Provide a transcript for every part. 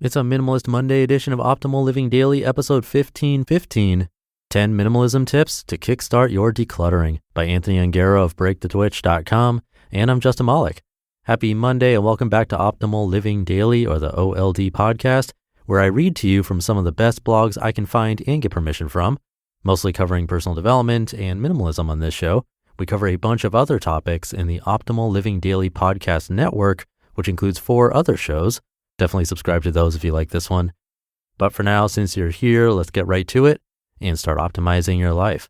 It's a Minimalist Monday edition of Optimal Living Daily, episode 1515, 10 Minimalism Tips to Kickstart Your Decluttering by Anthony Ongaro of BreakTheTwitch.com, and I'm Justin Malik. Happy Monday and welcome back to Optimal Living Daily, or the OLD podcast, where I read to you from some of the best blogs I can find and get permission from, mostly covering personal development and minimalism on this show. We cover a bunch of other topics in the Optimal Living Daily podcast network, which includes 4 other shows. Definitely subscribe to those if you like this one. But for now, since you're here, let's get right to it and start optimizing your life.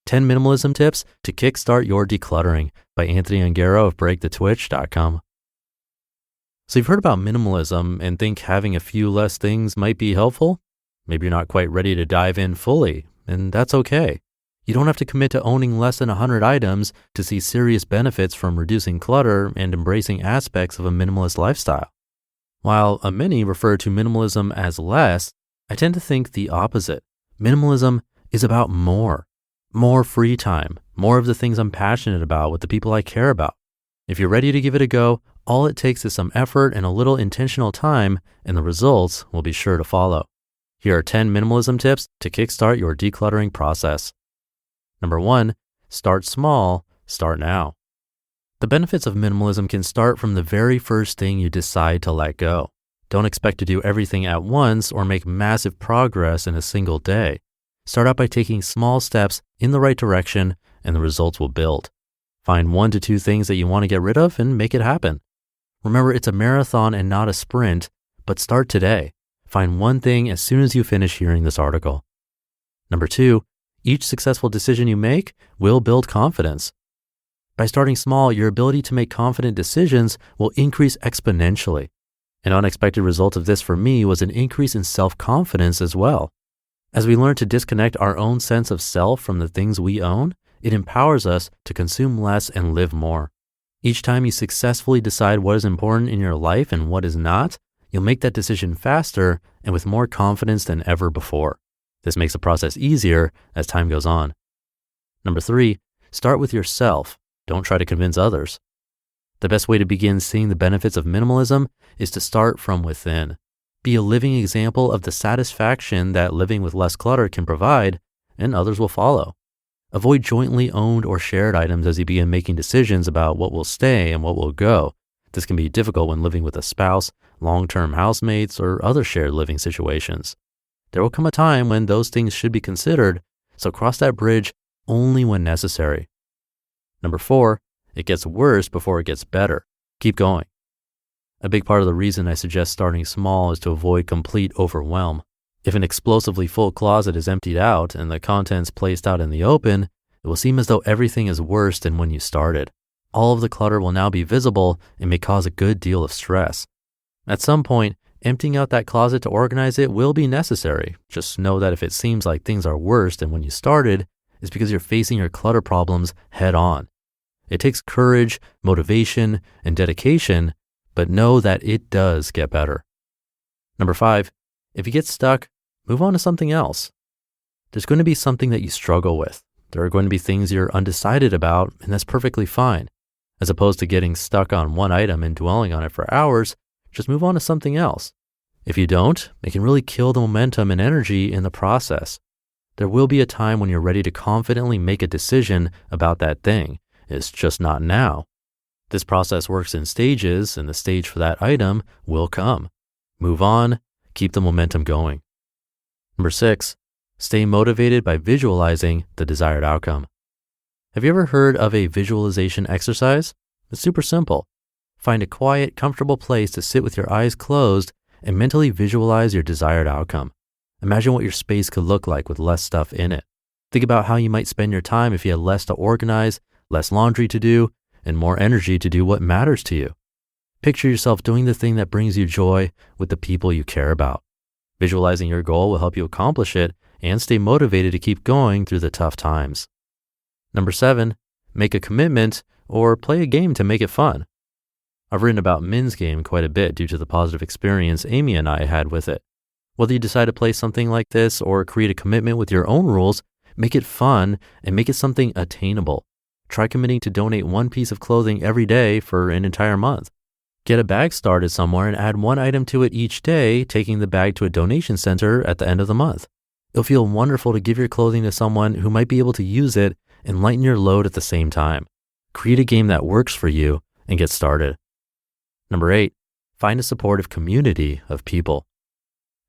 10 Minimalism Tips to Kickstart Your Decluttering by Anthony Ongaro of BreakTheTwitch.com. So you've heard about minimalism and think having a few less things might be helpful? Maybe you're not quite ready to dive in fully, and that's okay. You don't have to commit to owning less than 100 items to see serious benefits from reducing clutter and embracing aspects of a minimalist lifestyle. While many refer to minimalism as less, I tend to think the opposite. Minimalism is about more free time, more of the things I'm passionate about with the people I care about. If you're ready to give it a go, all it takes is some effort and a little intentional time, and the results will be sure to follow. Here are 10 minimalism tips to kickstart your decluttering process. Number 1, start small, start now. The benefits of minimalism can start from the very first thing you decide to let go. Don't expect to do everything at once or make massive progress in a single day. Start out by taking small steps in the right direction, and the results will build. Find 1 to 2 things that you want to get rid of and make it happen. Remember, it's a marathon and not a sprint, but start today. Find one thing as soon as you finish hearing this article. Number 2, each successful decision you make will build confidence. By starting small, your ability to make confident decisions will increase exponentially. An unexpected result of this for me was an increase in self-confidence as well. As we learn to disconnect our own sense of self from the things we own, it empowers us to consume less and live more. Each time you successfully decide what is important in your life and what is not, you'll make that decision faster and with more confidence than ever before. This makes the process easier as time goes on. Number 3, start with yourself. Don't try to convince others. The best way to begin seeing the benefits of minimalism is to start from within. Be a living example of the satisfaction that living with less clutter can provide, and others will follow. Avoid jointly owned or shared items as you begin making decisions about what will stay and what will go. This can be difficult when living with a spouse, long-term housemates, or other shared living situations. There will come a time when those things should be considered, so cross that bridge only when necessary. Number 4, it gets worse before it gets better. Keep going. A big part of the reason I suggest starting small is to avoid complete overwhelm. If an explosively full closet is emptied out and the contents placed out in the open, it will seem as though everything is worse than when you started. All of the clutter will now be visible and may cause a good deal of stress. At some point, emptying out that closet to organize it will be necessary. Just know that if it seems like things are worse than when you started, it's because you're facing your clutter problems head on. It takes courage, motivation, and dedication, but know that it does get better. Number 5, if you get stuck, move on to something else. There's going to be something that you struggle with. There are going to be things you're undecided about, and that's perfectly fine. As opposed to getting stuck on one item and dwelling on it for hours, just move on to something else. If you don't, it can really kill the momentum and energy in the process. There will be a time when you're ready to confidently make a decision about that thing. It's just not now. This process works in stages, and the stage for that item will come. Move on, keep the momentum going. Number 6, stay motivated by visualizing the desired outcome. Have you ever heard of a visualization exercise? It's super simple. Find a quiet, comfortable place to sit with your eyes closed and mentally visualize your desired outcome. Imagine what your space could look like with less stuff in it. Think about how you might spend your time if you had less to organize, less laundry to do, and more energy to do what matters to you. Picture yourself doing the thing that brings you joy with the people you care about. Visualizing your goal will help you accomplish it and stay motivated to keep going through the tough times. Number 7, make a commitment or play a game to make it fun. I've written about Min's game quite a bit due to the positive experience Amy and I had with it. Whether you decide to play something like this or create a commitment with your own rules, make it fun and make it something attainable. Try committing to donate one piece of clothing every day for an entire month. Get a bag started somewhere and add one item to it each day, taking the bag to a donation center at the end of the month. It'll feel wonderful to give your clothing to someone who might be able to use it and lighten your load at the same time. Create a game that works for you and get started. Number 8, find a supportive community of people.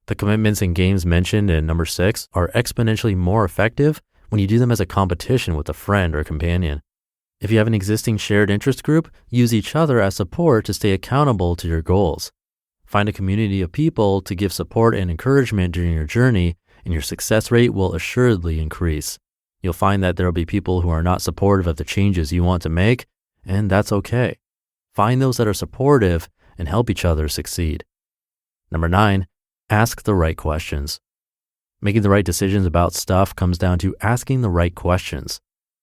The commitments and games mentioned in number 6 are exponentially more effective when you do them as a competition with a friend or companion. If you have an existing shared interest group, use each other as support to stay accountable to your goals. Find a community of people to give support and encouragement during your journey, and your success rate will assuredly increase. You'll find that there will be people who are not supportive of the changes you want to make, and that's okay. Find those that are supportive and help each other succeed. Number 9, ask the right questions. Making the right decisions about stuff comes down to asking the right questions.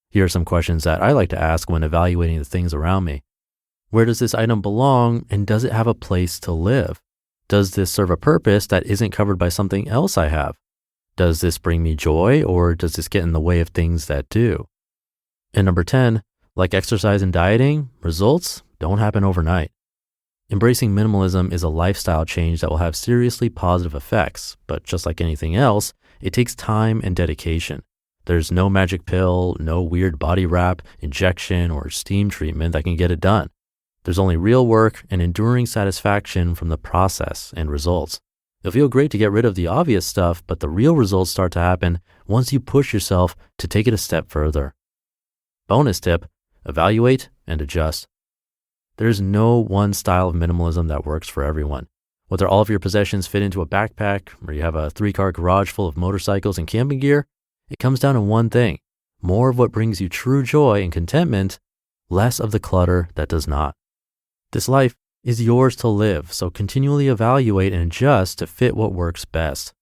Here are some questions that I like to ask when evaluating the things around me. Where does this item belong, and does it have a place to live? Does this serve a purpose that isn't covered by something else I have? Does this bring me joy, or does this get in the way of things that do? And number 10, like exercise and dieting, results don't happen overnight. Embracing minimalism is a lifestyle change that will have seriously positive effects, but just like anything else, it takes time and dedication. There's no magic pill, no weird body wrap, injection, or steam treatment that can get it done. There's only real work and enduring satisfaction from the process and results. It'll feel great to get rid of the obvious stuff, but the real results start to happen once you push yourself to take it a step further. Bonus tip, evaluate and adjust. There's no one style of minimalism that works for everyone. Whether all of your possessions fit into a backpack or you have a 3-car garage full of motorcycles and camping gear, it comes down to one thing: more of what brings you true joy and contentment, less of the clutter that does not. This life is yours to live, so continually evaluate and adjust to fit what works best.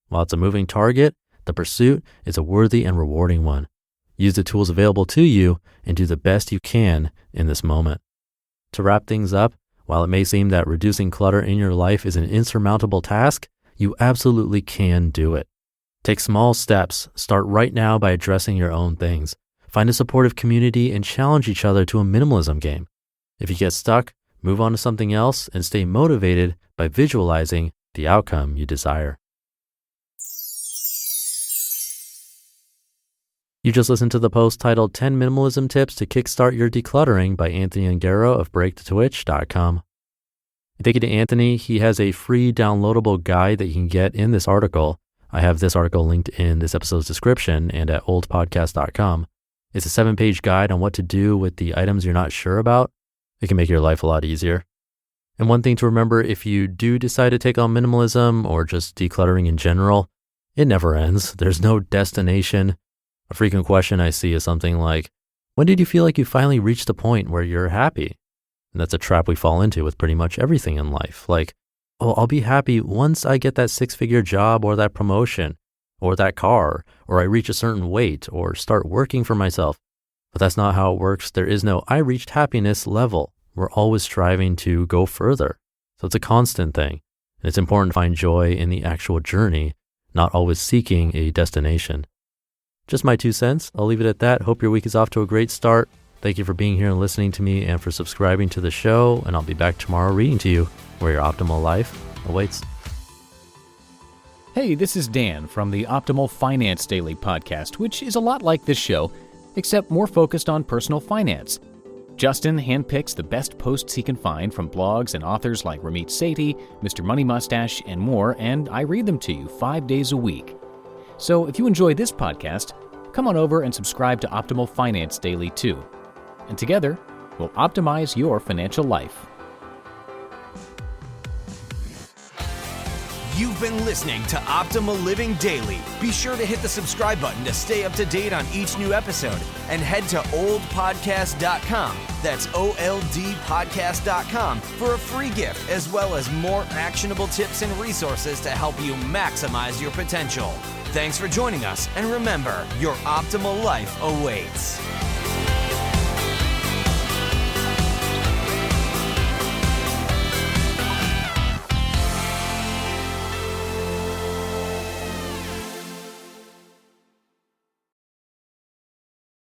While it's a moving target, the pursuit is a worthy and rewarding one. Use the tools available to you and do the best you can in this moment. To wrap things up, while it may seem that reducing clutter in your life is an insurmountable task, you absolutely can do it. Take small steps. Start right now by addressing your own things. Find a supportive community and challenge each other to a minimalism game. If you get stuck, move on to something else and stay motivated by visualizing the outcome you desire. You just listened to the post titled 10 Minimalism Tips to Kickstart Your Decluttering by Anthony Ongaro of BreakTheTwitch.com. Thank you to Anthony. He has a free downloadable guide that you can get in this article. I have this article linked in this episode's description and at oldpodcast.com. It's a 7-page guide on what to do with the items you're not sure about. It can make your life a lot easier. And one thing to remember, if you do decide to take on minimalism or just decluttering in general, it never ends. There's no destination. A frequent question I see is something like, when did you feel like you finally reached the point where you're happy? And that's a trap we fall into with pretty much everything in life. Like, oh, I'll be happy once I get that 6-figure job or that promotion or that car, or I reach a certain weight or start working for myself. But that's not how it works. There is no I reached happiness level. We're always striving to go further. So it's a constant thing. And it's important to find joy in the actual journey, not always seeking a destination. Just my 2 cents. I'll leave it at that. Hope your week is off to a great start. Thank you for being here and listening to me and for subscribing to the show. And I'll be back tomorrow reading to you where your optimal life awaits. Hey, this is Dan from the Optimal Finance Daily podcast, which is a lot like this show, except more focused on personal finance. Justin handpicks the best posts he can find from blogs and authors like Ramit Sethi, Mr. Money Mustache, and more, and I read them to you 5 days a week. So if you enjoy this podcast, come on over and subscribe to Optimal Finance Daily too. And together, we'll optimize your financial life. You've been listening to Optimal Living Daily. Be sure to hit the subscribe button to stay up to date on each new episode and head to oldpodcast.com. That's OLDpodcast.com for a free gift as well as more actionable tips and resources to help you maximize your potential. Thanks for joining us, and remember, your optimal life awaits.